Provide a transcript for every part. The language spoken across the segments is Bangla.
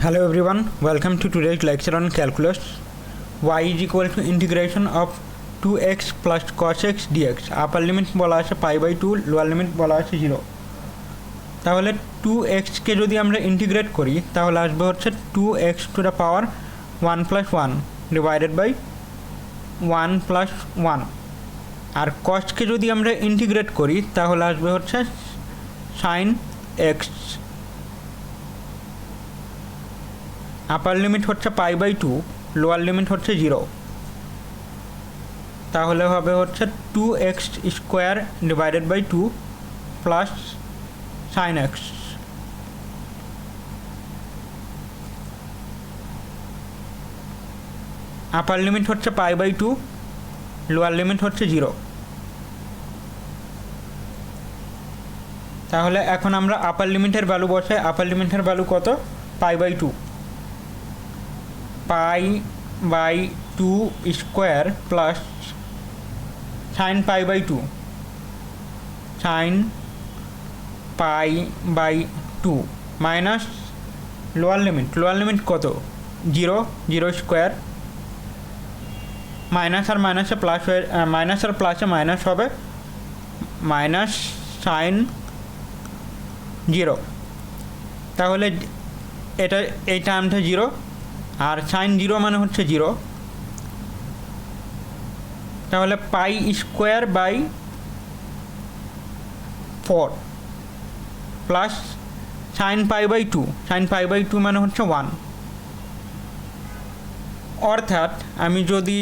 Hello everyone, welcome to today's lecture on calculus. Y is equal to integration of 2x plus cos x dx. upper limit বলা আছে pi by 2, lower limit বলা আছে 0. তাহলে 2x কে যদি আমরা ইন্টিগ্রেট করি তাহলে আসবে হচ্ছে 2x to the power 1 plus 1 divided by 1 plus 1. R cos কে যদি আমরা ইন্টিগ্রেট করি তাহলে আসবে হচ্ছে sin x. আপার লিমিট হচ্ছে পাই বাই 2, লোয়ার লিমিট হচ্ছে 0. তাহলে হবে হচ্ছে 2x square divided by 2 plus sine X. Upper limit হচ্ছে পাই বাই 2, লোয়ার লিমিট হচ্ছে 0. তাহলে এখন আমরা আপার লিমিটের ভ্যালু বসাই. আপার লিমিটের ভ্যালু কত? Pi by 2. Pi by 2 square plus sine pi by 2 sine pi by 2 minus lower limit কত? 0 স্কোয়ার. মাইনাস আর মাইনাসে প্লাস হয়ে মাইনাস আর প্লাসে মাইনাস হবে, মাইনাস সাইন 0. তাহলে এই টার্মটা 0 আর সাইন 0 মানে হচ্ছে 0. তাহলে pi square by 4 plus sine pi by 2 মানে হচ্ছে 1. অর্থাৎ আমি যদি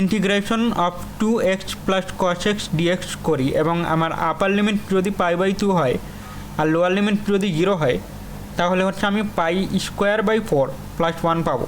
integration of 2x plus cos x dx করি এবং আমার আপার লিমিট যদি পাই বাই 2 হয় আর লোয়ার লিমিট যদি 0 হয় তাহলে হচ্ছে আমি পাই স্কোয়ার বাই 4 প্লাস 1 পাবো.